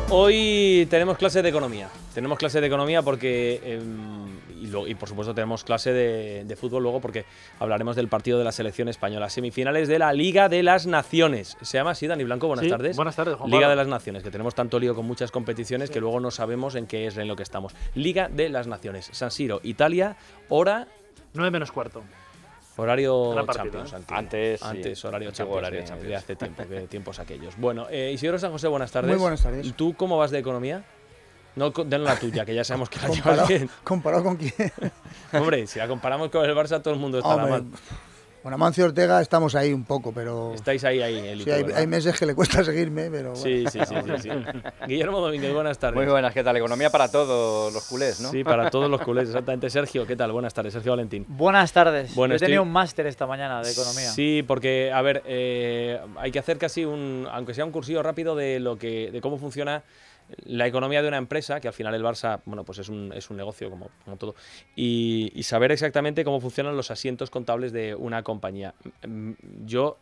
Hoy tenemos clase de economía. Tenemos clase de economía porque, y por supuesto tenemos clase de fútbol luego porque hablaremos del partido de la selección española. Semifinales de la Liga de las Naciones. ¿Se llama así, Dani Blanco? Buenas tardes. Buenas tardes, Juan Liga Pablo. de las Naciones, que tenemos tanto lío con muchas competiciones que luego no sabemos en qué es en lo que estamos. Liga de las Naciones. San Siro, Italia, hora… 9 menos cuarto. Horario Gran partido, Champions, Antes, sí. horario Antiguo Champions, horario de Champions. hace tiempo, de tiempos aquellos. Bueno, Isidro San José, buenas tardes. Muy buenas tardes. ¿Tú cómo vas de economía? No, den la tuya, que ya sabemos que la llevas bien. ¿Comparado con quién? Hombre, si la comparamos con el Barça, todo el mundo estará Hombre, mal. Con Amancio Ortega estamos ahí un poco, pero… Estáis ahí, el Sí, hay meses que le cuesta seguirme, pero bueno. Sí. Guillermo Domínguez, buenas tardes. Muy buenas, ¿qué tal? Economía para todos los culés, ¿no? Sí, para todos los culés, exactamente. Sergio, ¿qué tal? Buenas tardes, Sergio Valentín. Buenas tardes. Bueno, Yo he tenido un máster esta mañana de economía. Sí, porque, a ver, hay que hacer casi aunque sea un cursillo rápido de cómo funciona la economía de una empresa, que al final el Barça, bueno, pues es un negocio como todo, y saber exactamente cómo funcionan los asientos contables de una compañía. Yo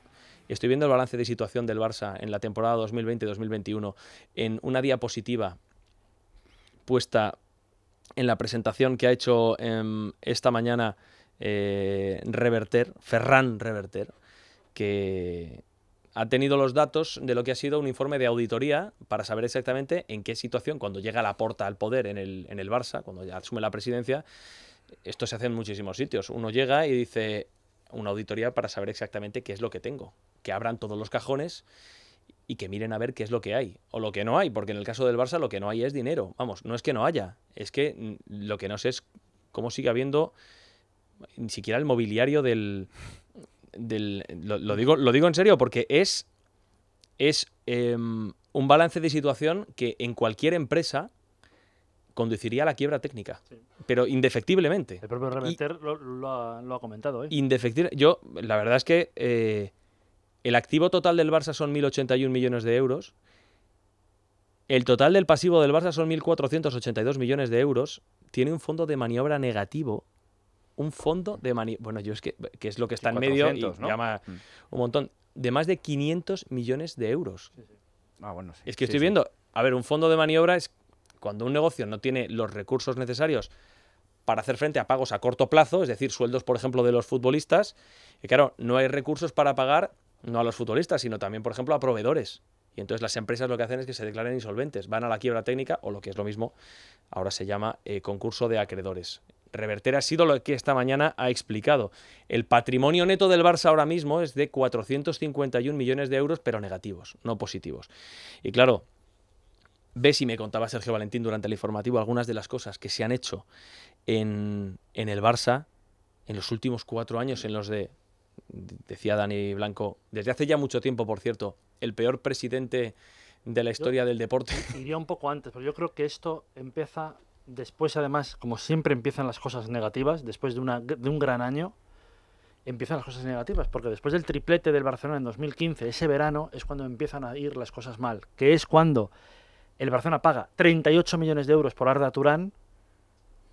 estoy viendo el balance de situación del Barça en la temporada 2020-2021 en una diapositiva puesta en la presentación que ha hecho esta mañana Ferran Reverter, que ha tenido los datos de lo que ha sido un informe de auditoría para saber exactamente en qué situación, cuando llega Laporta al poder en el Barça, cuando ya asume la presidencia. Esto se hace en muchísimos sitios. Uno llega y dice una auditoría para saber exactamente qué es lo que tengo, que abran todos los cajones y que miren a ver qué es lo que hay o lo que no hay, porque en el caso del Barça lo que no hay es dinero. Vamos, no es que no haya, es que lo que no sé es cómo sigue habiendo ni siquiera el mobiliario lo digo en serio, porque es un balance de situación que en cualquier empresa conduciría a la quiebra técnica, sí, pero indefectiblemente. El propio Reverter lo ha comentado. Indefectible. Yo, la verdad es que el activo total del Barça son 1.081 millones de euros. El total del pasivo del Barça son 1.482 millones de euros. Tiene un fondo de maniobra negativo. Un fondo de bueno, yo es que es lo que está en medio y ¿no? Llama un montón, de más de 500 millones de euros. Sí. Ah, bueno, sí. Es que estoy viendo, a ver, un fondo de maniobra es cuando un negocio no tiene los recursos necesarios para hacer frente a pagos a corto plazo, es decir, sueldos, por ejemplo, de los futbolistas, y claro, no hay recursos para pagar no a los futbolistas, sino también, por ejemplo, a proveedores. Y entonces las empresas lo que hacen es que se declaren insolventes, van a la quiebra técnica, o lo que es lo mismo, ahora se llama concurso de acreedores. Reverter ha sido lo que esta mañana ha explicado. El patrimonio neto del Barça ahora mismo es de 451 millones de euros, pero negativos, no positivos. Y claro, ves, y me contaba Sergio Valentín durante el informativo, algunas de las cosas que se han hecho en el Barça en los últimos 4 años, en los decía Dani Blanco, desde hace ya mucho tiempo, por cierto, el peor presidente de la historia del deporte. Iría un poco antes, pero yo creo que esto empieza… Después, además, como siempre empiezan las cosas negativas, después de un gran año, empiezan las cosas negativas, porque después del triplete del Barcelona en 2015, ese verano, es cuando empiezan a ir las cosas mal, que es cuando el Barcelona paga 38 millones de euros por Arda Turán,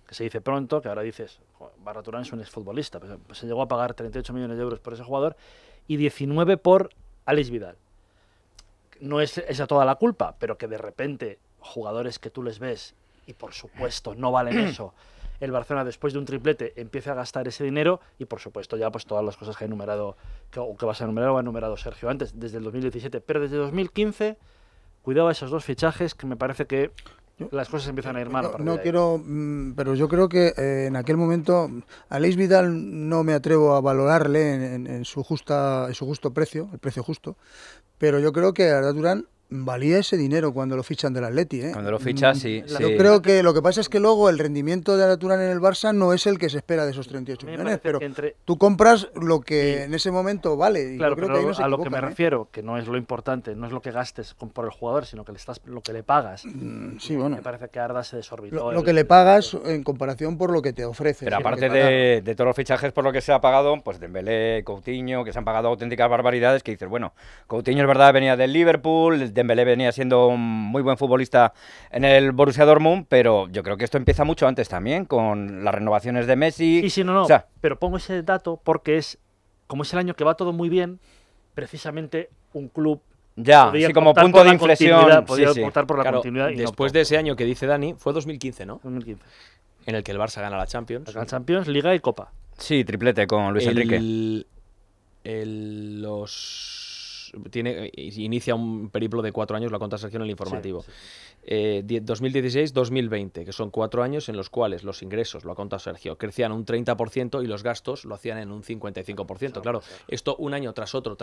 que se dice pronto, que ahora dices, Arda Turán es un exfutbolista, pues se llegó a pagar 38 millones de euros por ese jugador, y 19 por Alex Vidal. No es esa toda la culpa, pero que de repente jugadores que tú les ves y por supuesto no valen eso, el Barcelona después de un triplete empieza a gastar ese dinero y por supuesto ya pues todas las cosas que ha enumerado, que vas a enumerar o ha enumerado Sergio antes, desde el 2017, pero desde 2015 cuidado a esos dos fichajes que me parece que las cosas empiezan a ir mal. No quiero, pero yo creo que en aquel momento a Alex Vidal no me atrevo a valorarle en su justo precio, el precio justo, pero yo creo que Arda Turán valía ese dinero cuando lo fichan del Atleti, ¿eh? Cuando lo fichas, sí. Yo creo que lo que pasa es que luego el rendimiento de Arda Turán en el Barça no es el que se espera de esos 38 millones, pero tú compras lo que en ese momento vale. Y claro, yo creo pero que ahí no se a lo que me equivocan, refiero, que no es lo importante, no es lo que gastes por el jugador, sino que lo que le pagas. Sí, bueno. Me parece que Arda se desorbitó. Lo que le pagas en comparación por lo que te ofrece. Pero aparte de todos los fichajes por lo que se ha pagado, pues Dembélé, Coutinho, que se han pagado auténticas barbaridades, que dices, bueno, Coutinho es verdad, venía del Liverpool, Dembélé venía siendo un muy buen futbolista en el Borussia Dortmund, pero yo creo que esto empieza mucho antes también, con las renovaciones de Messi. Sí, no, o sea, pero pongo ese dato porque como es el año que va todo muy bien, precisamente un club Ya, podía sí, como optar punto por de la inflexión. continuidad, Sí, podía sí. optar por la Claro, continuidad y no después optó. de ese año que dice Dani, fue 2015, ¿no? 2015. En el que el Barça gana la Champions. La Champions, Liga y Copa. Sí, triplete con Luis Enrique. Inicia un periplo de 4 años, lo ha contado Sergio en el informativo. Sí, sí. 2016-2020, que son 4 años en los cuales los ingresos, lo ha contado Sergio, crecían un 30% y los gastos lo hacían en un 55%. Claro, esto un año tras otro,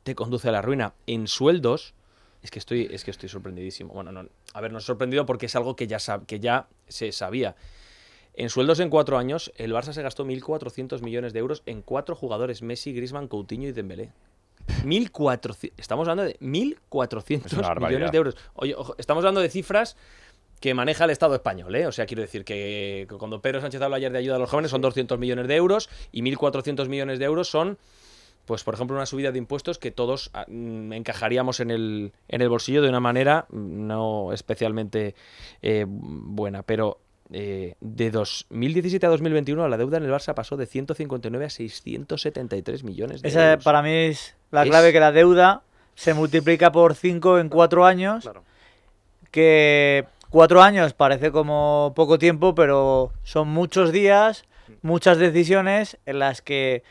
te conduce a la ruina. En sueldos, es que estoy sorprendidísimo. Bueno, no, a ver, no he sorprendido porque es algo que ya se sabía. En sueldos en 4 años, el Barça se gastó 1.400 millones de euros en 4 jugadores: Messi, Griezmann, Coutinho y Dembélé. 1.400, estamos hablando de 1.400 millones de euros. Oye, ojo, estamos hablando de cifras que maneja el Estado español, ¿eh? O sea, quiero decir que cuando Pedro Sánchez habla ayer de ayuda a los jóvenes son 200 millones de euros y 1.400 millones de euros son, pues por ejemplo, una subida de impuestos que todos encajaríamos en el bolsillo de una manera no especialmente buena. Pero de 2017 a 2021 la deuda en el Barça pasó de 159 a 673 millones de Esa euros. para mí es la clave, que la deuda se multiplica por 5 en 4 años, Claro. que 4 años parece como poco tiempo, pero son muchos días, muchas decisiones en las que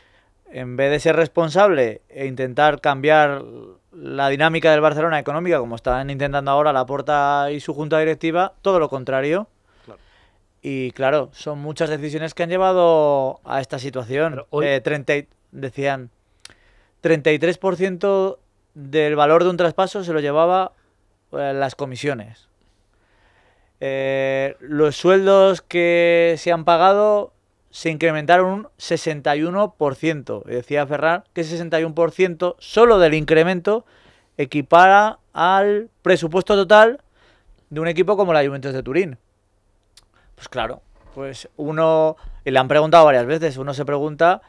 en vez de ser responsable e intentar cambiar la dinámica del Barcelona económica, como están intentando ahora Laporta y su junta directiva, todo lo contrario. Claro. Y claro, son muchas decisiones que han llevado a esta situación. Pero hoy- Decían 33% del valor de un traspaso se lo llevaba las comisiones. Los sueldos que se han pagado se incrementaron un 61%. Y decía Ferran que ese 61% solo del incremento equipara al presupuesto total de un equipo como la Juventus de Turín. Pues claro, pues uno, y le han preguntado varias veces, uno se pregunta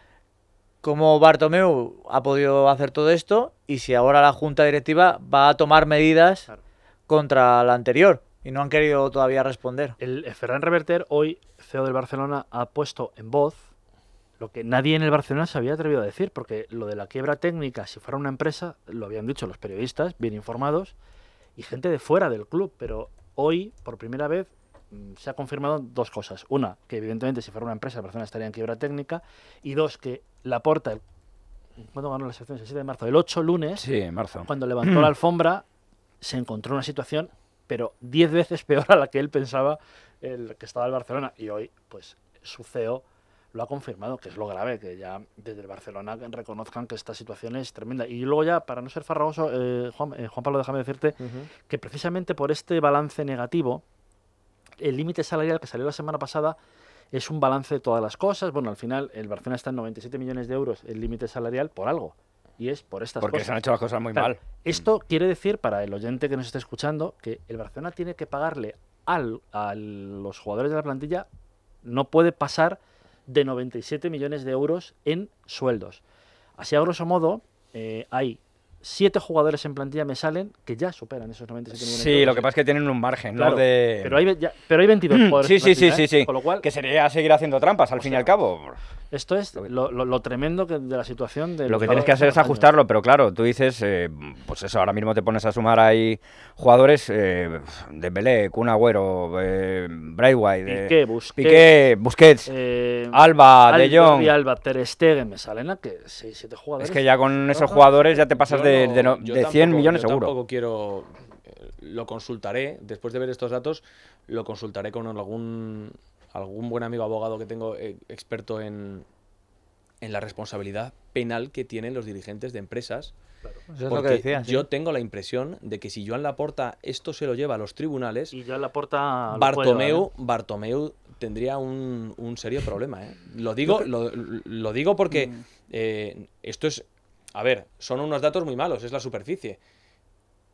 cómo Bartomeu ha podido hacer todo esto y si ahora la junta directiva va a tomar medidas Claro. contra la anterior. Y no han querido todavía responder. El Ferran Reverter, hoy CEO del Barcelona, ha puesto en voz lo que nadie en el Barcelona se había atrevido a decir, porque lo de la quiebra técnica, si fuera una empresa, lo habían dicho los periodistas, bien informados, y gente de fuera del club, pero hoy, por primera vez, se ha confirmado 2 cosas. Una, que evidentemente si fuera una empresa, el Barcelona estaría en quiebra técnica, y 2, que Laporta, ¿cuándo ganó las elecciones? El 7 de marzo, el 8, lunes, Sí, en marzo. cuando levantó la alfombra, se encontró una situación, pero 10 veces peor a la que él pensaba que estaba el Barcelona. Y hoy, pues, su CEO lo ha confirmado, que es lo grave, que ya desde el Barcelona reconozcan que esta situación es tremenda. Y luego ya, para no ser farragoso, Juan Pablo, déjame decirte que precisamente por este balance negativo, el límite salarial que salió la semana pasada es un balance de todas las cosas. Bueno, al final el Barcelona está en 97 millones de euros el límite salarial por algo. Y es por estas Porque cosas. se han hecho las cosas muy Claro, mal. Esto quiere decir, para el oyente que nos esté escuchando, que el Barcelona tiene que pagarle a los jugadores de la plantilla, no puede pasar de 97 millones de euros en sueldos. Así, a grosso modo, hay 7 jugadores en plantilla, me salen, que ya superan esos 97 millones de Sí, euros. lo que pasa es que tienen un margen, Claro, ¿no? De... pero hay 22 jugadores Sí, en sí, sí, plantilla, sí, sí. Con lo cual, Que sería seguir haciendo trampas, al fin y al cabo. esto es lo tremendo de la situación de Lo los que tienes que jugadores hacer es de los años. ajustarlo, pero claro, tú dices, pues eso, ahora mismo te pones a sumar ahí jugadores, Dembélé, Kun Agüero, Braithwaite, Piqué, Busquets, Alba, De Jong. Y Alba, Ter Stegen, me salen a que 6-7 jugadores. Es que ya con esos jugadores ya te pasas de 100 millones yo seguro. Tampoco quiero, lo consultaré, después de ver estos datos, lo consultaré con algún buen amigo abogado que tengo experto en la responsabilidad penal que tienen los dirigentes de empresas. Eso es lo Porque que decían. yo tengo la impresión de que si Joan Laporta esto se lo lleva a los tribunales, Y ya Laporta lo puede llevar, Bartomeu tendría un serio problema, ¿eh? Lo digo porque esto es... A ver, son unos datos muy malos, es la superficie.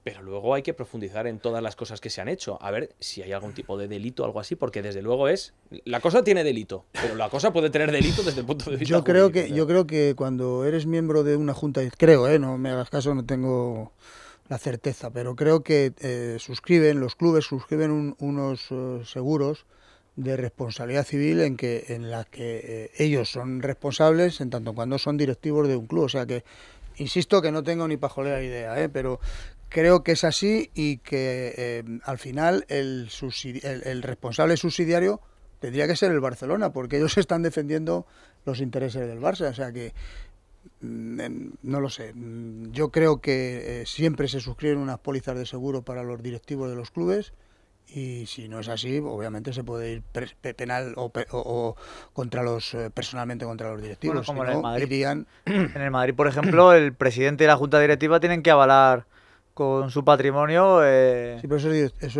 Pero luego hay que profundizar en todas las cosas que se han hecho. A ver si hay algún tipo de delito o algo así, porque desde luego la cosa tiene delito, pero la cosa puede tener delito desde el punto de vista Yo creo jurídico, o sea. yo creo que cuando eres miembro de una junta, no me hagas caso, no tengo la certeza, pero creo que los clubes suscriben unos seguros de responsabilidad civil en la que ellos son responsables en tanto cuando son directivos de un club, o sea que insisto que no tengo ni pajolera idea, pero creo que es así y que al final el responsable subsidiario tendría que ser el Barcelona, porque ellos están defendiendo los intereses del Barça. O sea que, no lo sé. Yo creo que siempre se suscriben unas pólizas de seguro para los directivos de los clubes. Y si no es así, obviamente se puede ir penal o contra personalmente contra los directivos. Bueno, como si en el no, Madrid. irían... En el Madrid, por ejemplo, el presidente y la junta directiva tienen que avalar con su patrimonio. Sí, pero eso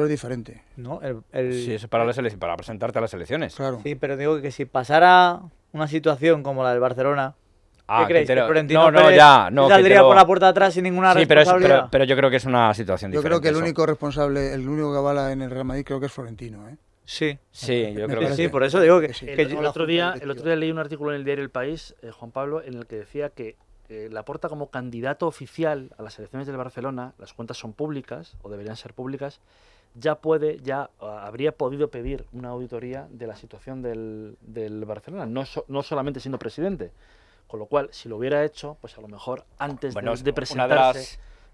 es diferente. ¿No? Sí, eso es para para presentarte a las elecciones. Claro. Sí, pero digo que si pasara una situación como la del Barcelona, Ah, ¿qué creéis? que te ¿Que Florentino no, Pérez ya, no, saldría que te lo... por la puerta de atrás sin ninguna Sí, responsabilidad? pero yo creo que es una situación Yo diferente. creo que el eso. único responsable, el único que avala en el Real Madrid creo que es Florentino, ¿eh? Sí. Sí, yo creo que Sí, sí. por eso digo que, Sí. que El otro día leí un artículo en el diario El País, Juan Pablo, en el que decía que Laporta, como candidato oficial a las elecciones del Barcelona, las cuentas son públicas o deberían ser públicas, ya habría podido pedir una auditoría de la situación del Barcelona, no solamente siendo presidente. Con lo cual, si lo hubiera hecho, pues a lo mejor antes Bueno, de una de presentarse,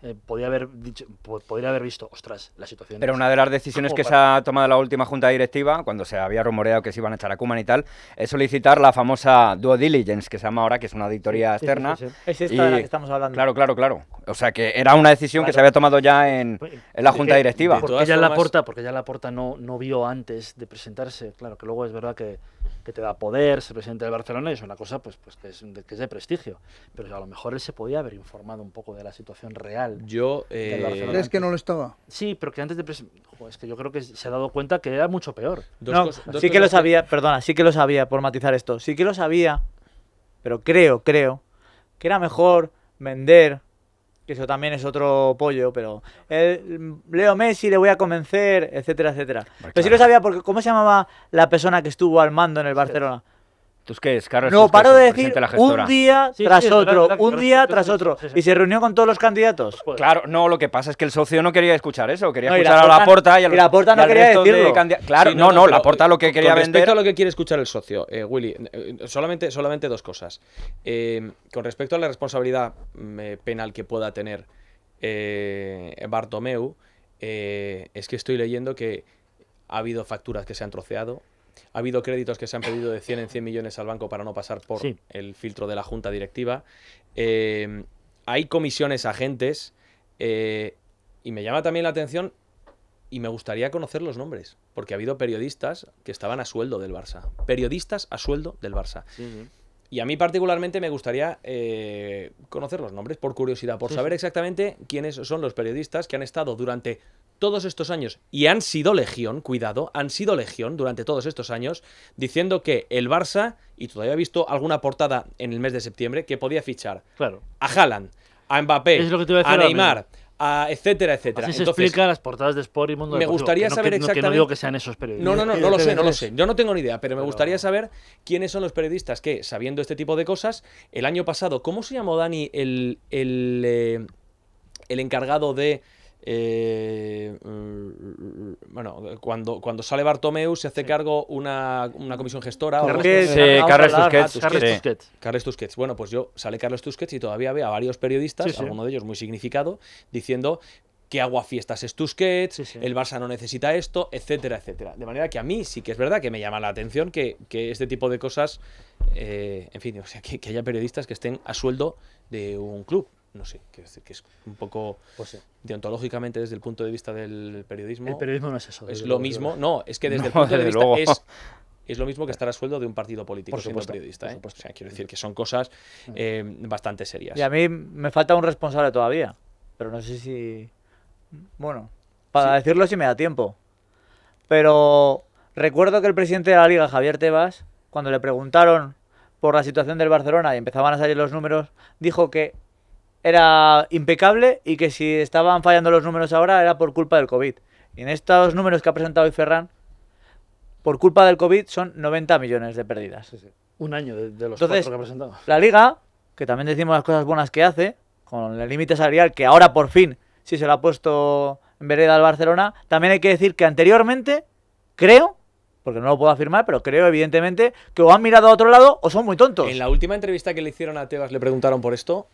las- podría haber visto, ostras, la situación. Pero es- una de las decisiones como que se para- ha tomado la última junta directiva, cuando se había rumoreado que se iban a echar a Koeman y tal, es solicitar la famosa due diligence, que se llama ahora, que es una auditoría Sí, sí, externa. sí, sí. es esta de la Y- que estamos hablando. Claro. O sea, que era una decisión que Claro. se había tomado ya en la junta directiva. de Porque todas ya formas- Laporta no vio antes de presentarse. Claro, que luego es verdad que te da poder ser presidente del Barcelona y es una cosa pues que es de prestigio. Pero a lo mejor él se podía haber informado un poco de la situación real. Yo, Del Barcelona. ¿Crees que no lo estaba? Sí, pero que antes de es que yo creo que se ha dado cuenta que era mucho peor. No, dos sí que lo cosas sabía, perdona, sí que lo sabía, por matizar esto. Sí que lo sabía, pero creo que era mejor vender, que eso también es otro pollo, pero Leo Messi le voy a convencer, etcétera, etcétera. Pero sí lo sabía porque, ¿cómo se llamaba la persona que estuvo al mando en el Barcelona? Tusquets, Carlos No, Tusquets, paro de el decir presidente de la gestora. un día Sí, tras sí, es verdad, otro, verdad, un Carlos día Tusquets, tras sí, otro. sí. Y se reunió con todos los candidatos. Pues, Claro, no, lo que pasa es que el socio no quería escuchar eso, quería No, y escuchar a Laporta- Laporta y a y Laporta no y al quería resto de decirlo. Claro, Sí, no, pero Laporta lo que con quería respecto vender... a lo que quiere escuchar el socio, Willy, solamente dos cosas. Con respecto a la responsabilidad penal que pueda tener Bartomeu, es que estoy leyendo que ha habido facturas que se han troceado, ha habido créditos que se han pedido de 100 en 100 millones al banco para no pasar por Sí. el filtro de la junta directiva. Hay comisiones agentes y me llama también la atención y me gustaría conocer los nombres, porque ha habido periodistas que estaban a sueldo del Barça. Periodistas a sueldo del Barça. sí. Y a mí particularmente me gustaría conocer los nombres, por curiosidad, por Sí, saber sí. exactamente quiénes son los periodistas que han estado durante todos estos años, y han sido legión, cuidado, han sido legión durante todos estos años, diciendo que el Barça, y todavía he visto alguna portada en el mes de septiembre, que podía fichar Claro. a Haaland, a Mbappé, Es lo que te iba a decir a ahora Neymar, a etcétera, etcétera. Así se Entonces, explican las portadas de Sport y Mundo me Deportivo, gustaría que no, saber que no exactamente- digo que sean esos periodistas. no lo sé, no lo sé. Yo no tengo ni idea, pero me Pero- gustaría saber quiénes son los periodistas que, sabiendo este tipo de cosas, el año pasado, ¿cómo se llamó, Dani, el encargado de... bueno, cuando sale Bartomeu se hace cargo una comisión gestora. o algo así. Carles- Sí, vamos a Carles hablar. Tusquets. Carles Sí. Tusquets. Carles Tusquets. Bueno, pues sale Carles Tusquets y todavía veo a varios periodistas, Sí, sí. alguno de ellos muy significado, diciendo que aguafiestas es Tusquets, Sí, sí. el Barça no necesita esto, etcétera, etcétera. De manera que a mí sí que es verdad que me llama la atención que este tipo de cosas, en fin, o sea, que haya periodistas que estén a sueldo de un club. No sé, que es un poco Pues sí. deontológicamente desde el punto de vista del periodismo. El periodismo no es eso. Es desde lo luego, mismo, desde luego. no, es que desde el No, punto de desde vista luego. es lo mismo que estar a sueldo de un partido político Por siendo supuesto, periodista. por ¿eh? supuesto. O sea, quiero decir que son cosas bastante serias. Y a mí me falta un responsable todavía. Pero no sé si... Bueno, para decirlo si me da tiempo. Pero recuerdo que el presidente de la Liga, Javier Tebas, cuando le preguntaron por la situación del Barcelona y empezaban a salir los números, dijo que era impecable y que si estaban fallando los números ahora era por culpa del COVID. Y en estos números que ha presentado hoy Ferran, por culpa del COVID son 90 millones de pérdidas. Un año de los Entonces, cuatro que ha presentado. La Liga, que también decimos las cosas buenas que hace, con el límite salarial que ahora por fin sí se lo ha puesto en vereda al Barcelona, también hay que decir que anteriormente, creo, porque no lo puedo afirmar, pero creo evidentemente que o han mirado a otro lado o son muy tontos. En la última entrevista que le hicieron a Tebas le preguntaron por esto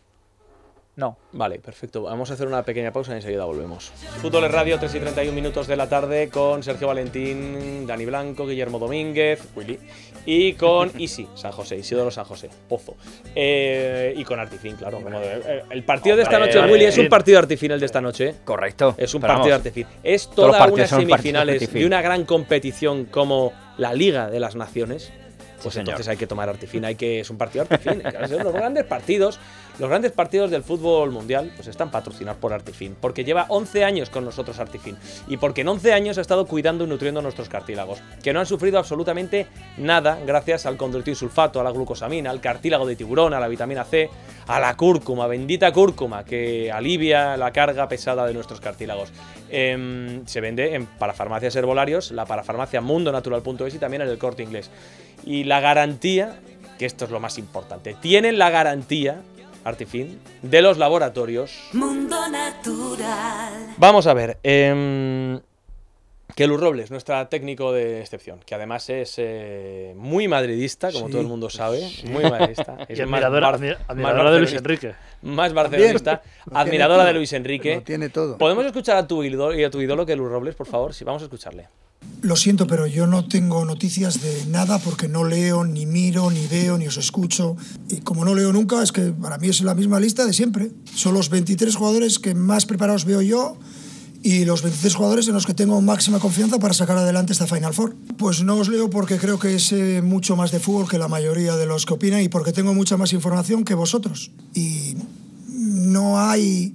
No. Vale, perfecto. Vamos a hacer una pequeña pausa y enseguida volvemos. Fútbol es Radio, 3:31 de la tarde, con Sergio Valentín, Dani Blanco, Guillermo Domínguez, Willy, y con Isi San José, Isidoro San José, Pozo. Y con Artifin, claro. El partido de esta noche, Willy, es un partido de Artifin el de esta noche. Correcto. Es un Pero partido de vamos, Artifin. Es todos los toda partidos unas son partidos de semifinales Artifin. de una gran competición como la Liga de las Naciones. Pues Sí, señor. entonces hay que tomar Artifin, es un partido Artifin. Claro, son los grandes partidos del fútbol mundial pues están patrocinados por Artifin, porque lleva 11 años con nosotros Artifin y porque en 11 años ha estado cuidando y nutriendo nuestros cartílagos, que no han sufrido absolutamente nada gracias al condroitinsulfato, a la glucosamina, al cartílago de tiburón, a la vitamina C, a la cúrcuma, bendita cúrcuma, que alivia la carga pesada de nuestros cartílagos. Se vende en parafarmacias herbolarios, la parafarmacia mundonatural.es y también en el Corte Inglés. Y la garantía, que esto es lo más importante, tienen la garantía, Artifin, de los laboratorios Mundo Natural. Vamos a ver, que Luz Robles, nuestra técnico de excepción, que además es muy madridista, como Sí, todo el mundo sabe, sí. muy madridista. Y admiradora de Luis barcelonista, Enrique. más barcelonista, Lo tiene admiradora todo, de Luis Enrique. Lo tiene todo. ¿Podemos escuchar a tu ídolo, que Luz Robles, por favor? Sí, vamos a escucharle. Lo siento, pero yo no tengo noticias de nada porque no leo, ni miro, ni veo, ni os escucho. Y como no leo nunca, es que para mí es la misma lista de siempre. Son los 23 jugadores que más preparados veo yo y los 23 jugadores en los que tengo máxima confianza para sacar adelante esta Final Four. Pues no os leo porque creo que sé mucho más de fútbol que la mayoría de los que opinan y porque tengo mucha más información que vosotros. Y no hay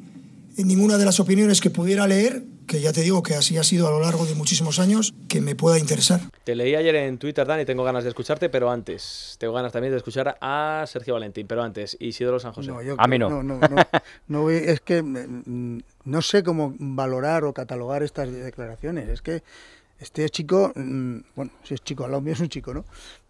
ninguna de las opiniones que pudiera leer, que ya te digo que así ha sido a lo largo de muchísimos años, que me pueda interesar. Te leí ayer en Twitter, Dani, tengo ganas de escucharte, pero antes, tengo ganas también de escuchar a Sergio Valentín, pero antes, Isidoro San José. A mí no. No, es que no sé cómo valorar o catalogar estas declaraciones. Es que este chico, bueno, si es chico, al lado mío es un chico, ¿no?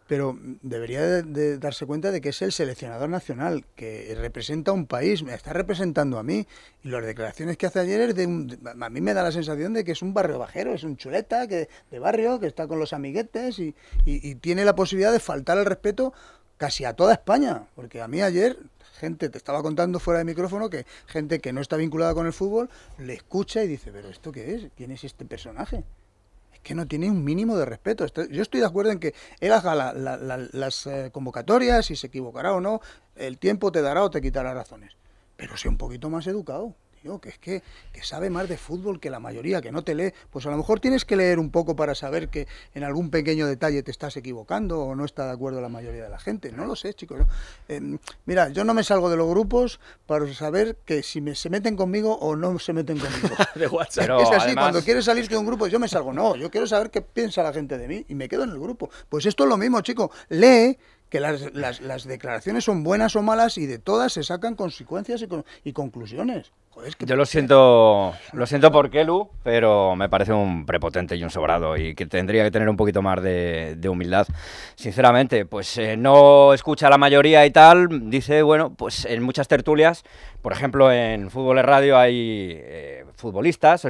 Pero debería de darse cuenta de que es el seleccionador nacional, que representa a un país, me está representando a mí. Y las declaraciones que hace ayer es a mí me da la sensación de que es un barrio bajero, es un chuleta de barrio que está con los amiguetes y tiene la posibilidad de faltar al respeto casi a toda España. Porque a mí ayer, gente, te estaba contando fuera de micrófono, que gente que no está vinculada con el fútbol le escucha y dice, ¿pero esto qué es? ¿Quién es este personaje? Que no tiene un mínimo de respeto. Yo estoy de acuerdo en que él haga las convocatorias, si se equivocará o no, el tiempo te dará o te quitará razones. Pero sea un poquito más educado, tío, que es que sabe más de fútbol que la mayoría, que no te lee. Pues a lo mejor tienes que leer un poco para saber que en algún pequeño detalle te estás equivocando o no está de acuerdo la mayoría de la gente. No lo sé, chicos. Mira, yo no me salgo de los grupos para saber que si se meten conmigo o no se meten conmigo. De WhatsApp. Pero Es así, además, cuando quieres salir de un grupo, yo me salgo. No, yo quiero saber qué piensa la gente de mí y me quedo en el grupo. Pues esto es lo mismo, chico. Lee que las declaraciones son buenas o malas y de todas se sacan consecuencias y conclusiones. Joder, es que yo lo siento por Kelu, pero me parece un prepotente y un sobrado y que tendría que tener un poquito más de humildad. Sinceramente, pues no escucha a la mayoría y tal. Dice, bueno, pues en muchas tertulias, por ejemplo, en Fútbol es Radio hay futbolistas,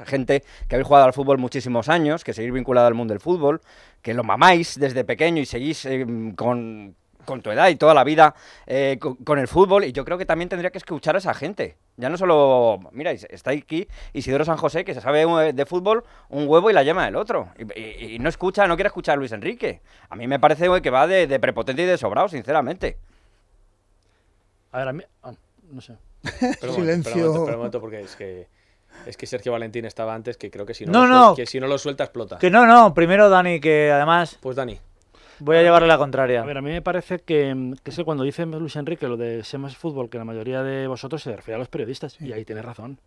gente que habéis jugado al fútbol muchísimos años, que seguís vinculada al mundo del fútbol, que lo mamáis desde pequeño y seguís con tu edad y toda la vida con el fútbol, y yo creo que también tendría que escuchar a esa gente. Ya no solo, mira, está aquí Isidoro San José, que se sabe de fútbol un huevo y la yema del otro, y no quiere escuchar a Luis Enrique. A mí me parece que va de prepotente y de sobrado, sinceramente. A ver, a mí... no sé. Silencio. Pero un momento, porque es que Sergio Valentín estaba antes, que creo que si No. que si no lo suelta explota. Que no, primero Dani, que además Pues Dani. voy a llevarle la contraria. A ver, a mí me parece que es que cuando dice Luis Enrique lo de sé más fútbol que la mayoría de vosotros, se refiere a los periodistas. Y ahí tiene razón.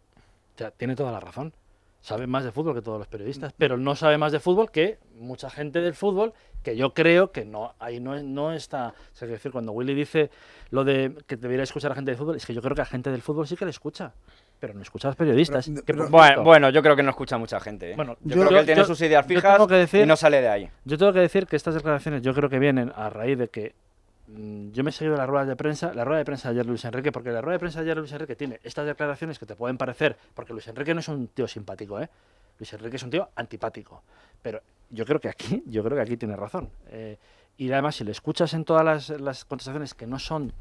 O sea, tiene toda la razón. Sabe más de fútbol que todos los periodistas, pero no sabe más de fútbol que mucha gente del fútbol, que yo creo que no, ahí no está. O sea, es decir, cuando Willy dice lo de que debería escuchar a gente del fútbol, es que yo creo que a gente del fútbol sí que le escucha, pero no escucha a los periodistas. Pero- Bueno, yo creo que no escucha mucha gente. ¿eh? Bueno, yo creo que él tiene sus ideas yo fijas tengo que decir- y no sale de ahí. Yo tengo que decir que estas declaraciones yo creo que vienen a raíz de que yo me he seguido la rueda de prensa de ayer de Luis Enrique, porque la rueda de prensa de ayer de Luis Enrique tiene estas declaraciones que te pueden parecer, porque Luis Enrique no es un tío simpático, ¿eh? Luis Enrique es un tío antipático, pero yo creo que aquí tiene razón. Y además, si le escuchas en todas las contestaciones que no son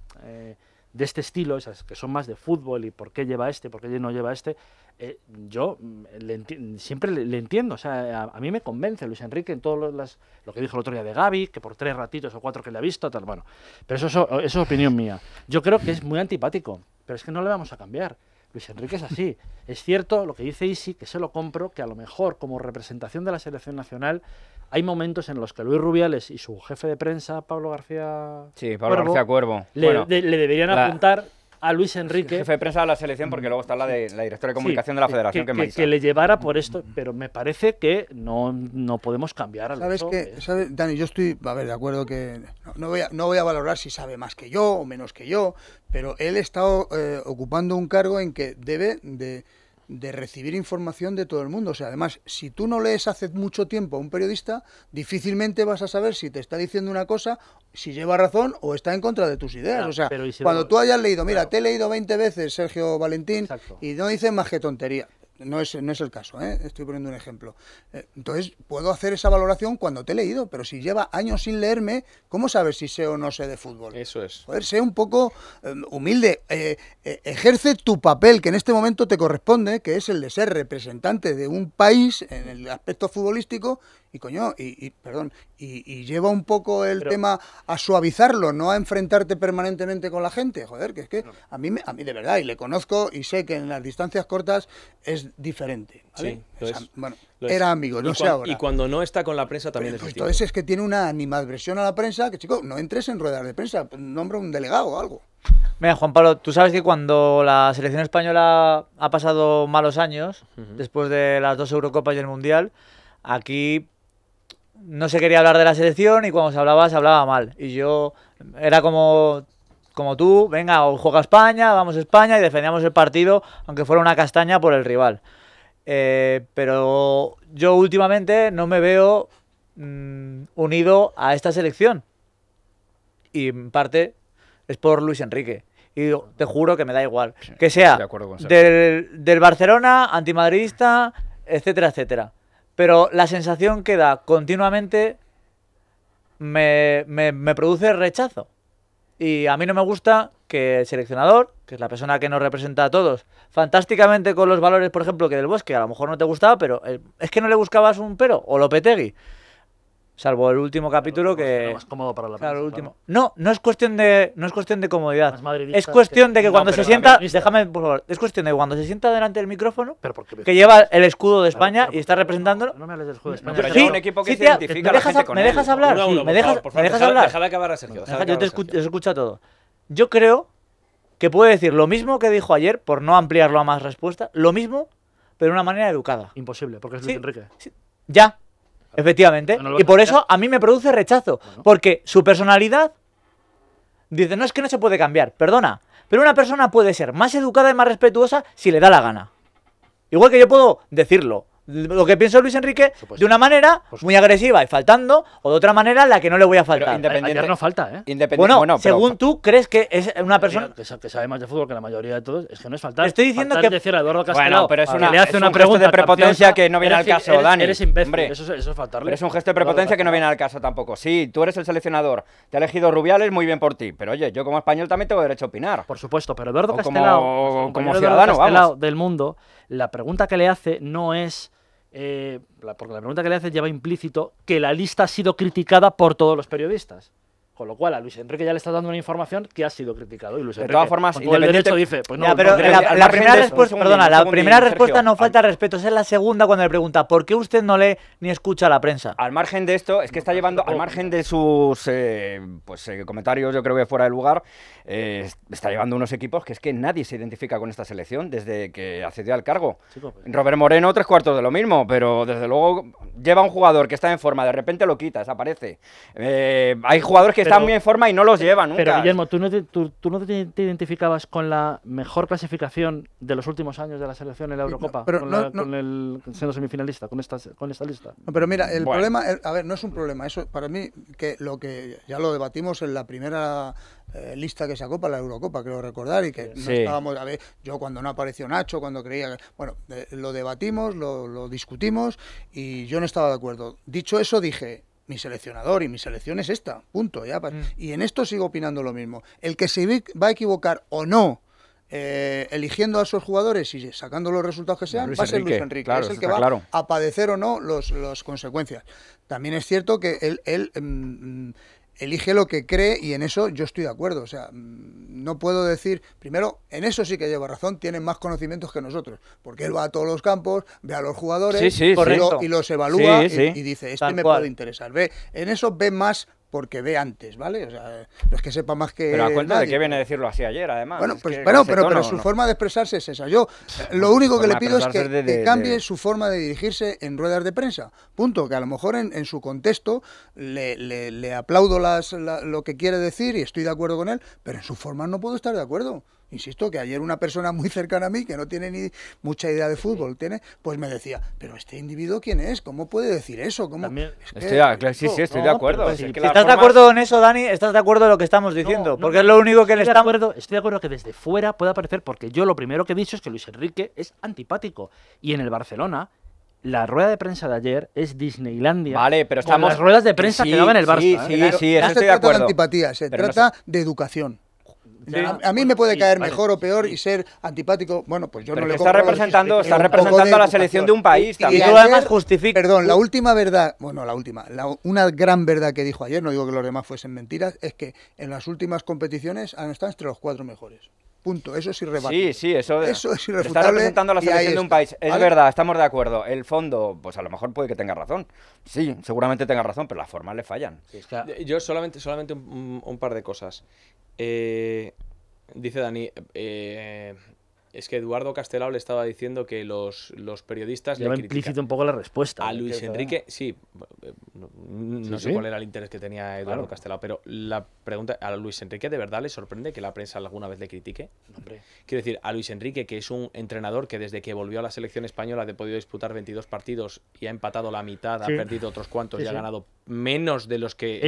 de este estilo, esas que son más de fútbol y por qué lleva este, por qué no lleva este, yo siempre le entiendo. O sea, a mí me convence Luis Enrique en todo lo que dijo el otro día de Gavi, que por 3 ratitos o 4 que le ha visto, tal, bueno. Pero eso es opinión mía. Yo creo que es muy antipático, pero es que no le vamos a cambiar. Luis Enrique es así. Es cierto lo que dice Isi, que se lo compro, que a lo mejor como representación de la selección nacional hay momentos en los que Luis Rubiales y su jefe de prensa, Pablo García Sí, Pablo García Cuervo. le deberían apuntar a Luis Enrique, jefe de prensa de la selección, porque luego está la directora de comunicación de la federación, que es Marisa. que le llevara por esto, pero me parece que no podemos cambiar a ¿Sabes qué? ¿Sabes, Dani? Yo estoy, a ver, de acuerdo que no voy a valorar si sabe más que yo o menos que yo, pero él está ocupando un cargo en que debe de recibir información de todo el mundo. O sea, además, si tú no lees hace mucho tiempo a un periodista, difícilmente vas a saber si te está diciendo una cosa, si lleva razón o está en contra de tus ideas. Claro, o sea, pero cuando tú hayas leído, mira, claro. te he leído 20 veces Sergio Valentín, Exacto. y no dices más que tontería. No es el caso, estoy poniendo un ejemplo. Entonces, puedo hacer esa valoración cuando te he leído, pero si lleva años sin leerme, ¿cómo sabes si sé o no sé de fútbol? Eso es. Joder, sé un poco humilde. Ejerce tu papel, que en este momento te corresponde, que es el de ser representante de un país en el aspecto futbolístico, y coño, y lleva un poco el tema a suavizarlo, no a enfrentarte permanentemente con la gente. Joder, que es que a mí de verdad, y le conozco y sé que en las distancias cortas es diferente, ¿vale? Sí, O sea, bueno, lo es. era amigo, no sé ahora. Y cuando no está con la prensa también es Pues distinto. entonces es que tiene una animadversión a la prensa, que chico, no entres en ruedas de prensa, nombra un delegado o algo. Mira, Juan Pablo, tú sabes que cuando la selección española ha pasado malos años, después de las 2 Eurocopas y el Mundial, aquí no se quería hablar de la selección y cuando se hablaba mal. Y yo era como tú, venga, o juega España, vamos a España y defendíamos el partido, aunque fuera una castaña por el rival. Pero yo últimamente no me veo unido a esta selección. Y en parte es por Luis Enrique. Y te juro que me da igual. Sí, Que sea de acuerdo con Sergio. del Barcelona, antimadridista, etcétera, etcétera. Pero la sensación que da continuamente me produce rechazo. Y a mí no me gusta que el seleccionador, que es la persona que nos representa a todos, fantásticamente con los valores, por ejemplo, que del Bosque, a lo mejor no te gustaba, pero es que no le buscabas un pero, o Lopetegui. Salvo el último capítulo que... Era más cómodo para la Claro, el prensa, último. No es cuestión de comodidad. Más madridista Es cuestión de que no, cuando pero se sienta... madridista. Déjame, por favor. Es cuestión de que cuando se sienta delante del micrófono, Pero porque que lleva el escudo de España Claro, y está representándolo... No me hables del juego de España. pero Sí, lleva un equipo que sí, se tía, identifica ¿me a la dejas, gente con ¿me él. dejas hablar? Uno a Sí, uno, ¿me por dejas, favor, ¿me dejas deja- hablar? Deja de acabar a Sergio. deja de Yo acabar a Sergio. te escucho todo. Yo creo que puede decir lo mismo que dijo ayer, por no ampliarlo a más respuestas, lo mismo, pero de una manera educada. Imposible, porque es Sí, Luis Enrique. sí, ya, efectivamente. No lo Y por vas a eso a mí me produce rechazo. Bueno. Porque su personalidad dice, no es que no se puede cambiar, perdona. Pero una persona puede ser más educada y más respetuosa si le da la gana. Igual que yo puedo decirlo. Lo que pienso Luis Enrique supuesto. de una manera muy agresiva y faltando, o de otra manera en la que no le voy a Pero faltar. independiente- Ayer no falta, ¿eh? Independiente, Bueno, pero- según tú crees que es una persona... Que sabe más de fútbol que la mayoría de todos, es que no es faltar. Estoy diciendo Faltar que- es decir a Eduardo Bueno, Castelao, pero es que una- le hace es una un gesto pregunta de prepotencia capciosa, que no viene al caso, Dani. Eres imbécil, Hombre. eso es faltarle. Pero es un gesto de prepotencia que no viene al caso tampoco. Sí, tú eres el seleccionador, te ha elegido Rubiales, muy bien por ti. Pero oye, yo como español también tengo derecho a opinar. Por supuesto, pero Eduardo O Castelao, como nuestro compañero ciudadano, Eduardo Castelao vamos. del Mundo, la pregunta que le hace no es... porque la pregunta que le hace lleva implícito que la lista ha sido criticada por todos los periodistas. Con lo cual, a Luis Enrique ya le está dando una información que ha sido criticado. Y Luis De Enrique, todas formas, con todo el independiente- derecho, dice: pues no, Ya, pero no, pero la, al la margen primera de eso, respuesta, un perdona, segundín, la primera Sergio. respuesta no falta de respeto, esa es la segunda cuando le pregunta ¿por qué usted no lee ni escucha a la prensa? Al margen de esto, es que está llevando, al margen de sus comentarios, yo creo que fuera de lugar, está llevando unos equipos que es que nadie se identifica con esta selección desde que accedió al cargo. chico, pues, Robert Moreno, 3/4 de lo mismo, pero desde luego lleva un jugador que está en forma, de repente lo quita, desaparece. Hay jugadores que Pero- están muy en forma y no los llevan nunca. Pero Guillermo, ¿tú no te identificabas con la mejor clasificación de los últimos años de la selección en la Eurocopa? pero con, no- la- no- con el siendo semifinalista, con esta lista. No, pero mira, el Bueno. problema, a ver, no es un problema. Eso, para mí, que ya lo debatimos en la primera lista que sacó para la Eurocopa, creo recordar, y que no Sí. estábamos, a ver, yo cuando no apareció Nacho, cuando creía que, bueno, lo debatimos, lo discutimos, y yo no estaba de acuerdo. Dicho eso, dije, mi seleccionador y mi selección es esta, punto. Ya. Y en esto sigo opinando lo mismo. El que se va a equivocar o no eligiendo a esos jugadores y sacando los resultados que sean, va a ser Luis Enrique. Claro, es el que va a padecer o no las consecuencias. También es cierto que él elige lo que cree y en eso yo estoy de acuerdo. O sea, no puedo decir, primero, en eso sí que lleva razón, tiene más conocimientos que nosotros, porque él va a todos los campos, ve a los jugadores y los evalúa y dice, este me puede interesar. En eso ve más porque ve antes, ¿vale? O sea, no es que sepa más que Pero a cuenta nadie. de qué viene a decirlo así ayer, además. Bueno, pues, pero su forma de expresarse es esa. Yo lo único que le pido es que cambie su forma de dirigirse en ruedas de prensa. Punto. Que a lo mejor en su contexto le aplaudo lo que quiere decir y estoy de acuerdo con él, pero en su forma no puedo estar de acuerdo. Insisto que ayer una persona muy cercana a mí, que no tiene ni mucha idea de fútbol, pues me decía, pero este individuo ¿quién es? ¿Cómo puede decir eso? ¿Cómo? Estoy de acuerdo. Pues si estás de acuerdo en eso, Dani, estás de acuerdo en lo que estamos diciendo, porque es lo único que le está... Estoy de acuerdo que desde fuera pueda parecer, porque yo lo primero que he dicho es que Luis Enrique es antipático. Y en el Barcelona, la rueda de prensa de ayer es Disneylandia. Vale, pero estamos... Con las ruedas de prensa que daban el Barça. Sí, eso estoy de acuerdo. No se trata de antipatía, se trata de educación. A mí me puede caer mejor o peor y ser antipático. Bueno, pues yo pero no le está representando a la selección de un país Y también. tú además justificas. Perdón, la última verdad, una gran verdad que dijo ayer, no digo que los demás fuesen mentiras, es que en las últimas competiciones han estado entre los 4 mejores. Punto. Eso es irrebatible. Sí, eso es irrefutable. Está representando a la selección de un país. Es ¿vale? verdad, estamos de acuerdo. El fondo, pues a lo mejor puede que tenga razón. Sí, seguramente tenga razón, pero las formas le fallan. Yo solamente un par de cosas. Dice Dani, es que Eduardo Castelao le estaba diciendo que los periodistas Lleva le implícito un poco la respuesta. a Luis Enrique, sí, no sé cuál era el interés que tenía Eduardo Castelao, pero la pregunta, ¿a Luis Enrique de verdad le sorprende que la prensa alguna vez le critique? Hombre. Quiero decir, a Luis Enrique, que es un entrenador que desde que volvió a la selección española ha podido disputar 22 partidos y ha empatado la mitad, ha perdido otros cuantos y ha ganado menos de los que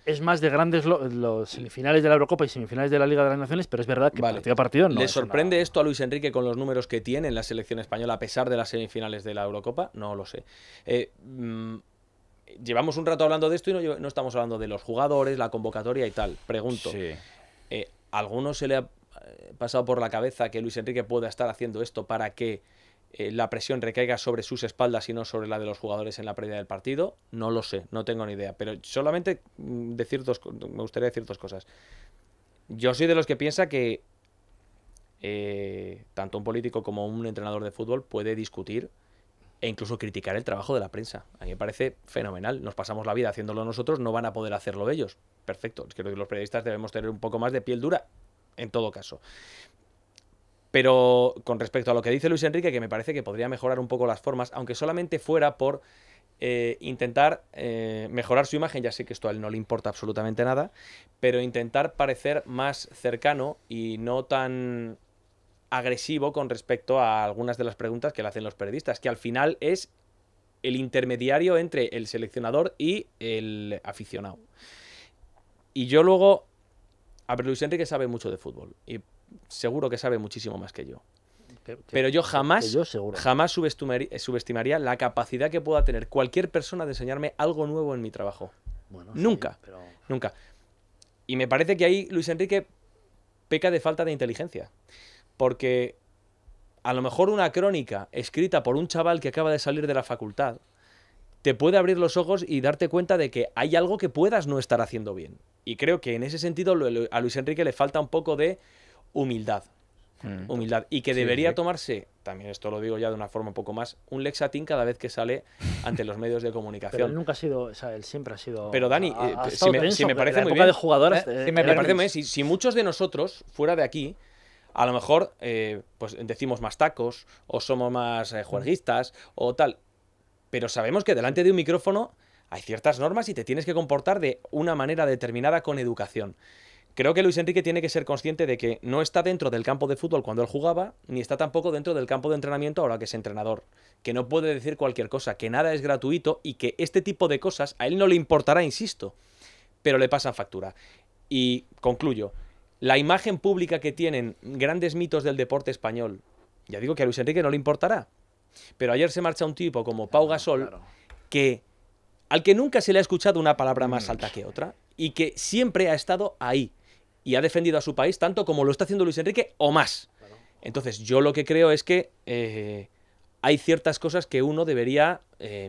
es más de grandes los semifinales de la Eurocopa y semifinales de la Liga de las Naciones, pero es verdad que partido a partido no. ¿Le sorprende esto a Luis Enrique con los números que tiene en la selección española a pesar de las semifinales de la Eurocopa? No lo sé. Llevamos un rato hablando de esto y no estamos hablando de los jugadores, la convocatoria y tal. Pregunto, ¿a alguno se le ha pasado por la cabeza que Luis Enrique pueda estar haciendo esto para que la presión recaiga sobre sus espaldas y no sobre la de los jugadores en la previa del partido? No lo sé, no tengo ni idea. Pero solamente me gustaría decir 2 cosas. Yo soy de los que piensa que tanto un político como un entrenador de fútbol puede discutir e incluso criticar el trabajo de la prensa. A mí me parece fenomenal. Nos pasamos la vida haciéndolo nosotros, no van a poder hacerlo ellos. Perfecto. Creo que los periodistas debemos tener un poco más de piel dura, en todo caso. Pero con respecto a lo que dice Luis Enrique, que me parece que podría mejorar un poco las formas, aunque solamente fuera por intentar mejorar su imagen. Ya sé que esto a él no le importa absolutamente nada, pero intentar parecer más cercano y no tan agresivo con respecto a algunas de las preguntas que le hacen los periodistas, que al final es el intermediario entre el seleccionador y el aficionado. Y yo luego, a ver, Luis Enrique sabe mucho de fútbol y seguro que sabe muchísimo más que yo. Pero yo jamás subestimaría la capacidad que pueda tener cualquier persona de enseñarme algo nuevo en mi trabajo. Bueno, nunca. Y me parece que ahí Luis Enrique peca de falta de inteligencia. Porque a lo mejor una crónica escrita por un chaval que acaba de salir de la facultad te puede abrir los ojos y darte cuenta de que hay algo que puedas no estar haciendo bien. Y creo que en ese sentido a Luis Enrique le falta un poco de humildad. Y que debería tomarse, también esto lo digo ya de una forma un poco más, un lexatín cada vez que sale ante los medios de comunicación. Pero él nunca ha sido, o sea, él siempre ha sido... Pero Dani, si me parece muy bien. De jugadoras, me parece muy bien. Si muchos de nosotros, fuera de aquí, a lo mejor pues decimos más tacos, o somos más juerguistas, o tal, pero sabemos que delante de un micrófono hay ciertas normas y te tienes que comportar de una manera determinada con educación. Creo que Luis Enrique tiene que ser consciente de que no está dentro del campo de fútbol cuando él jugaba, ni está tampoco dentro del campo de entrenamiento ahora que es entrenador. Que no puede decir cualquier cosa, que nada es gratuito y que este tipo de cosas a él no le importará, insisto, pero le pasan factura. Y concluyo, la imagen pública que tienen grandes mitos del deporte español, ya digo que a Luis Enrique no le importará, pero ayer se marcha un tipo como Pau Gasol, que al que nunca se le ha escuchado una palabra más alta que otra y que siempre ha estado ahí y ha defendido a su país tanto como lo está haciendo Luis Enrique o más. Entonces, yo lo que creo es que hay ciertas cosas que uno debería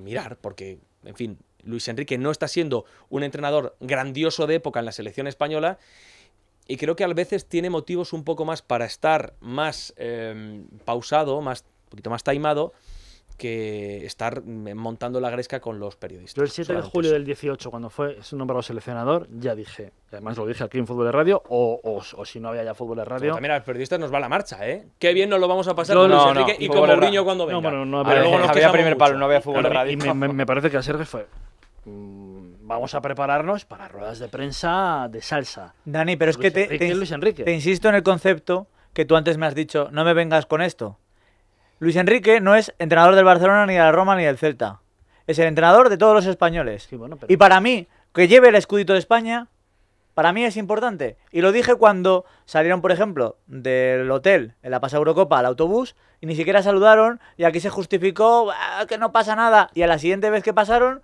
mirar, porque, en fin, Luis Enrique no está siendo un entrenador grandioso de época en la selección española y creo que a veces tiene motivos un poco más para estar más pausado, un poquito más taimado, que estar montando la gresca con los periodistas. Yo el 7 de julio del 18, cuando fue nombrado seleccionador, ya dije, además lo dije aquí en Fútbol de Radio, o si no había ya Fútbol de Radio. Pero también a los periodistas nos va la marcha, ¿eh? Qué bien nos lo vamos a pasar Yo con Luis no, Enrique y con Fútbol de Mourinho cuando venga. No, bueno, no Pero luego nos había quejamos primer mucho. palo, no había Fútbol de Radio. Y me parece que el Sergio fue, vamos a prepararnos para ruedas de prensa de salsa. Dani, pero es que Luis Enrique. te insisto en el concepto que tú antes me has dicho, no me vengas con esto. Luis Enrique no es entrenador del Barcelona, ni de la Roma, ni del Celta. Es el entrenador de todos los españoles. Sí, bueno, pero... Y para mí, que lleve el escudito de España, para mí es importante. Y lo dije cuando salieron, por ejemplo, del hotel en la pasada Eurocopa al autobús y ni siquiera saludaron y aquí se justificó que no pasa nada. Y a la siguiente vez que pasaron,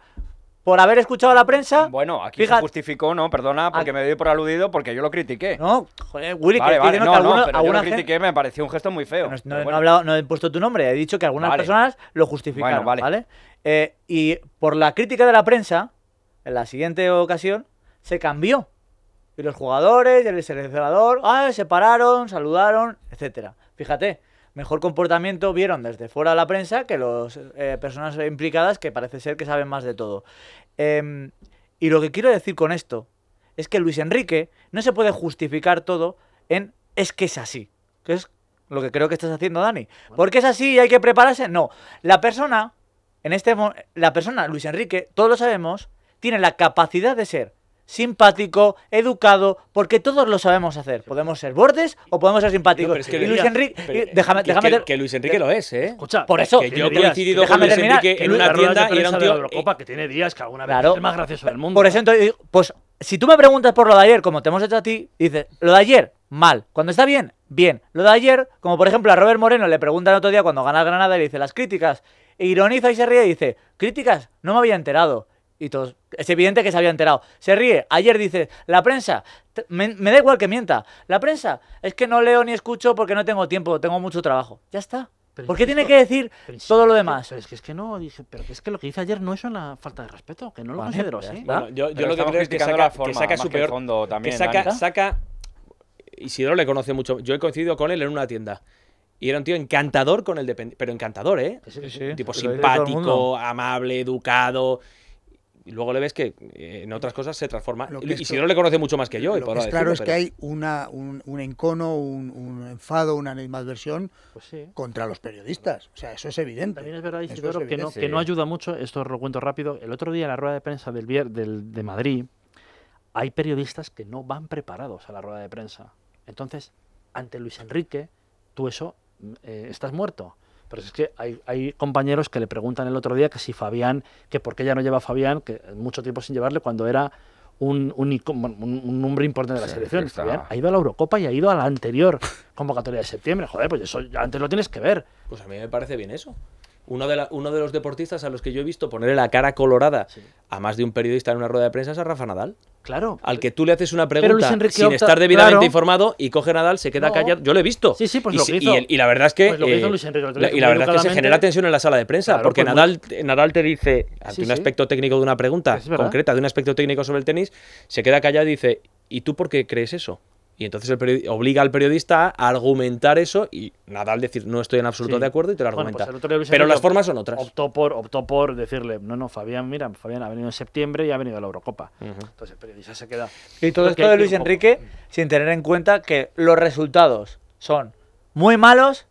por haber escuchado a la prensa... Bueno, aquí fíjate, se justificó, no, perdona, porque me doy por aludido porque yo lo critiqué. No, joder, Willy, Vale, que vale, estoy diciendo no, que pero yo alguna lo gente... critiqué, me pareció un gesto muy feo. No, Pero bueno. he hablado, no he puesto tu nombre, he dicho que algunas Vale. personas lo justificaron, Bueno, vale. ¿vale? Y por la crítica de la prensa, en la siguiente ocasión, se cambió. Y los jugadores y el seleccionador se pararon, saludaron, etcétera. Fíjate, mejor comportamiento vieron desde fuera de la prensa que las personas implicadas, que parece ser que saben más de todo. Y lo que quiero decir con esto es que Luis Enrique no se puede justificar todo en es que es así, que es lo que creo que estás haciendo, Dani. ¿Porque es así y hay que prepararse? No. La persona, Luis Enrique, todos lo sabemos, tiene la capacidad de ser simpático, educado, porque todos lo sabemos hacer. Podemos ser bordes o podemos ser simpáticos. No, pero es que y Luis Enrique, déjame que Luis Enrique lo es, ¿eh? Escucha, por eso, que yo he tiene días, coincidido con déjame Luis terminar, Enrique en que una la rueda de tienda y era prensa un de la tío... Eurocopa, que tiene días, que alguna vez Claro. es el más gracioso del mundo. Por eso entonces, pues, si tú me preguntas por lo de ayer, como te hemos hecho a ti, dices, lo de ayer, mal. Cuando está bien, bien. Lo de ayer, como por ejemplo a Robert Moreno le preguntan el otro día cuando gana el Granada y le dice las críticas, e ironiza y se ríe y dice, críticas, no me había enterado. Y todos, es evidente que se había enterado. Se ríe. Ayer dice, la prensa, me da igual que mienta. La prensa, es que no leo ni escucho porque no tengo tiempo, tengo mucho trabajo. Ya está. Pero ¿Por es qué que tiene esto- que decir Pero si- todo lo demás? Pero es que no, dije, pero es que lo que hice ayer no es una falta de respeto, que no lo Vale, considero ya así. está. Bueno, yo Pero lo que estamos creo es que criticando la saca, forma, que saca más su que el peor... fondo también, que saca, Dani. saca... Isidro le conoce mucho. Yo he coincidido con él en una tienda. Y era un tío encantador con el dependiente. Pero encantador, ¿eh? Sí, Un tipo lo dice todo el mundo. simpático, amable, educado. Y luego le ves que en otras cosas se transforma. Lo que es Isidro le conoce mucho más que yo. y Lo que podrá es claro es decirlo, que pero- hay un encono, un enfado, una animadversión Pues sí. contra los periodistas. O sea, eso es evidente. También es verdad, Eso Isidoro, es que no, evidente. que no ayuda mucho, esto os lo cuento rápido. El otro día en la rueda de prensa de Madrid, hay periodistas que no van preparados a la rueda de prensa. Entonces, ante Luis Enrique, tú eso, estás muerto. Pero es que hay compañeros que le preguntan el otro día que si Fabián, que por qué ya no lleva a Fabián, que mucho tiempo sin llevarle, cuando era un hombre importante de la Sí, selección. que está- Fabián ha ido a la Eurocopa y ha ido a la anterior convocatoria de septiembre. Joder, pues eso ya antes lo tienes que ver. Pues a mí me parece bien eso. Uno de los deportistas a los que yo he visto ponerle la cara colorada Sí. a más de un periodista en una rueda de prensa es a Rafa Nadal. Claro. Al que tú le haces una Luis pregunta Enrique sin opta- estar debidamente claro. informado y coge Nadal, se queda No. callado. Yo lo he visto. Sí, sí, pues y, lo que se- hizo. y la verdad es que. Pues lo que hizo Luis Enrique el otro día, y la muy verdad es que se educadamente. genera tensión en la sala de prensa. Claro, porque pues Nadal te dice, ante Sí, un sí. aspecto técnico de una pregunta Es verdad. concreta, de un aspecto técnico sobre el tenis, se queda callado y dice: ¿y tú por qué crees eso? Y entonces obliga al periodista a argumentar eso y Nadal decir: no estoy en absoluto Sí. de acuerdo y te lo Bueno, argumenta. pues el otro día Luis Pero Enrique las formas son otras. Optó por decirle, no, Fabián, mira, Fabián ha venido en septiembre y ha venido a la Eurocopa. Entonces el periodista se queda. Y todo Creo esto que hay de que Luis ir un poco- Enrique sin tener en cuenta que los resultados son muy malos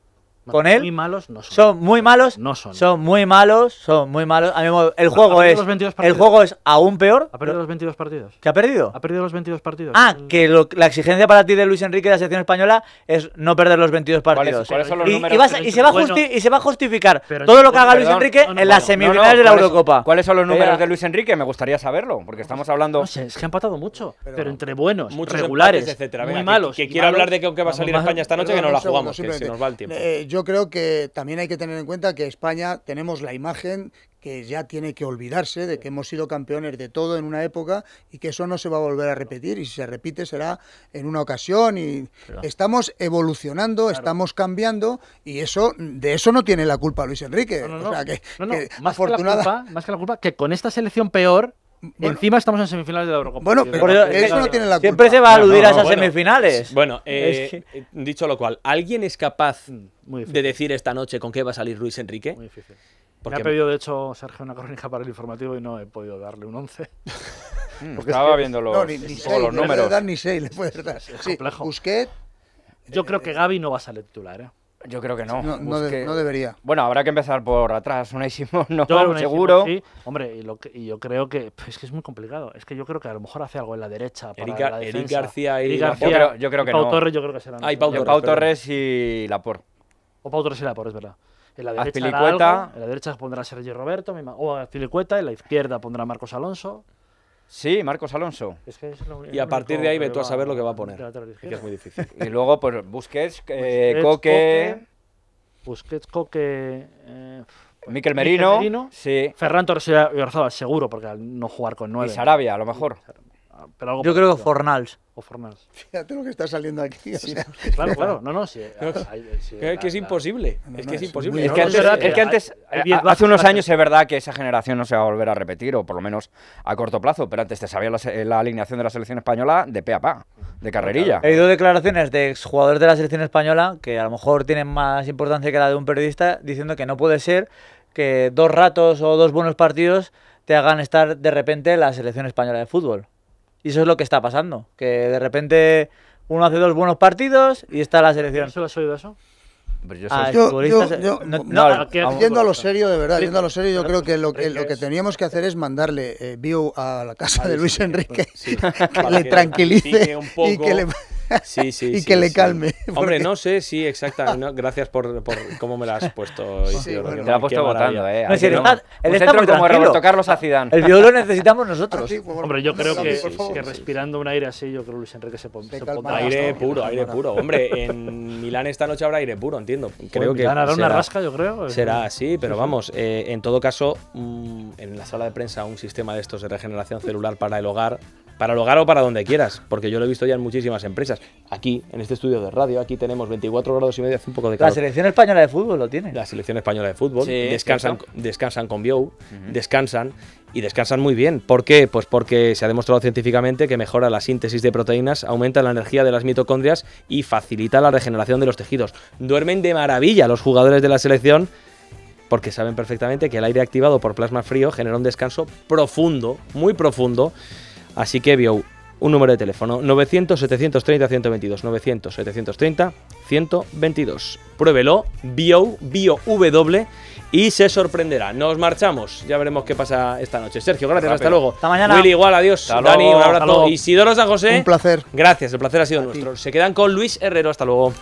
con él. Muy malos no son. Son muy malos. No son. Son muy malos. Son muy malos. A mi modo, el juego perdido es. los 22 El partidos. juego es aún peor. ¿Ha perdido los 22 partidos? ¿Qué ha perdido? ¿Ha perdido los 22 partidos? Ah, que la exigencia para ti de Luis Enrique de la selección española es no perder los 22 partidos. ¿Cuáles son los Y números? se va a Bueno, y se va a justificar pero todo sí, lo que haga Luis perdón, Enrique no, en las bueno, semifinales de la ¿cuáles- Eurocopa. ¿Cuáles son los números Era- de Luis Enrique? Me gustaría saberlo, porque estamos hablando. No sé, es que ha empatado mucho. Pero- Pero entre buenos, Muchos regulares, empates, etcétera. muy Venga, malos. que y quiero malos, hablar de que va a salir vamos España esta noche, que Perdón, no la un segundo, jugamos, que se simplemente. nos va el tiempo. yo creo que también hay que tener en cuenta que España tenemos la imagen que ya tiene que olvidarse de que hemos sido campeones de todo en una época y que eso no se va a volver a repetir, y si se repite será en una ocasión, y estamos evolucionando, estamos cambiando, y de eso no tiene la culpa Luis Enrique. No. O sea, que Más que la culpa, que con esta selección peor, encima estamos en semifinales de la Eurocopa. Bueno, pero eso no tiene la culpa. Siempre se va a aludir a esas bueno, semifinales. Bueno, Es que- dicho lo cual, ¿alguien es capaz Muy difícil. de decir esta noche con qué va a salir Luis Enrique? Muy difícil. Porque- Me ha pedido, de hecho, Sergio, una crónica para el informativo y no he podido darle un 11. Estaba viendo No, ni los seis, le puedes números. dar ni 6, le puedes dar. Sí, complejo. Busquets Yo creo que Gavi no va a salir titular, ¿eh? Yo creo que no. no debería. Bueno, habrá que empezar por atrás. Unai Simón, no, Yo creo que seguro. Sí. Hombre, y yo creo que es que es muy complicado. Es que yo creo que a lo mejor hace algo en la derecha para la defensa. Eric García y Eric Laporte. García, Yo creo que Pau no. Torres, yo creo que serán. Ah, y Pau Yo, Torres, Pau perdón. Torres y Laporte. O Pau Torres y Laporte, es verdad. En la derecha hará Azpilicueta. algo, en la derecha pondrá a Sergi Roberto o a Azpilicueta, en la izquierda pondrá a Marcos Alonso. Sí, Marcos Alonso. Es que es Y a partir de ahí ve tú a saber lo que va a poner. Que es muy difícil. Y luego, pues Busquets, Busquets, Coque, Busquets, Coque, Mikel Merino. Sí. Ferran Torres y Oyarzabal, seguro, porque al no jugar con Y 9. Sarabia, a lo mejor. Pero algo Yo creo que parecido. Fornals. O Fornals. Fíjate lo que está saliendo aquí. O sea, Claro. No, sí. Que es imposible. No, Es no, que es es imposible. muy Es que No, antes, es verdad es que antes, hay 10 hace unos bajas. años es verdad que esa generación no se va a volver a repetir, o por lo menos a corto plazo, pero antes te sabía la alineación de la selección española de pe a pa, de carrerilla. He oído declaraciones de exjugadores de la selección española que a lo mejor tienen más importancia que la de un periodista, diciendo que no puede ser que 2 ratos o 2 buenos partidos te hagan estar de repente en la selección española de fútbol. Y eso es lo que está pasando, que de repente uno hace 2 buenos partidos y está en la selección. ¿Eso lo has oído eso? Pero yo Ah, soy- Yo- futbolistas, yo- no- no, no, Yendo a lo serio, de verdad, yendo a lo serio, yo Pero- creo que lo que Enrique teníamos que hacer es mandarle bio a la casa de Luis Enrique, Sí, que para le que tranquilice pique un poco. y que le, Sí, y que le calme, Hombre, porque- no sé, sí, exacta. No, gracias por cómo me la has puesto, Isidoro. bueno. te la ha Qué puesto maravilla. votando, No, si él Aquí está- no. él Un está centro muy como tranquilo. Roberto Carlos a Zidane. El viol lo necesitamos nosotros. Sí, por favor, Hombre, yo creo no, que, por favor. que respirando un aire así, yo creo que Luis Enrique se calma. pondrá. Aire No, puro, no, aire no. puro. Hombre, en Milán esta noche habrá aire puro, entiendo. Creo que Hará una será- rasca, yo creo. Será así, pero vamos, en todo caso, en la sala de prensa un sistema de estos de regeneración celular para el hogar o para donde quieras, porque yo lo he visto ya en muchísimas empresas. Aquí, en este estudio de radio, aquí tenemos 24 grados y medio, hace un poco de La calor. selección española de fútbol lo tiene. La selección española de fútbol, Sí, descansan cierto. con Biou, descansan muy bien. ¿Por qué? Pues porque se ha demostrado científicamente que mejora la síntesis de proteínas, aumenta la energía de las mitocondrias y facilita la regeneración de los tejidos. Duermen de maravilla los jugadores de la selección porque saben perfectamente que el aire activado por plasma frío genera un descanso profundo, muy profundo. Así que Biou, un número de teléfono, 900-730-122, 900-730-122. Pruébelo, Biou, Bio-W, y se sorprenderá. Nos marchamos, ya veremos qué pasa esta noche. Sergio, gracias, hasta Rápido. luego. Hasta mañana. Willy, igual, adiós. Hasta Dani, luego. un Hasta abrazo. luego. Isidoro San José, Un placer. gracias, el placer ha sido nuestro. Se quedan con Luis Herrero, hasta luego.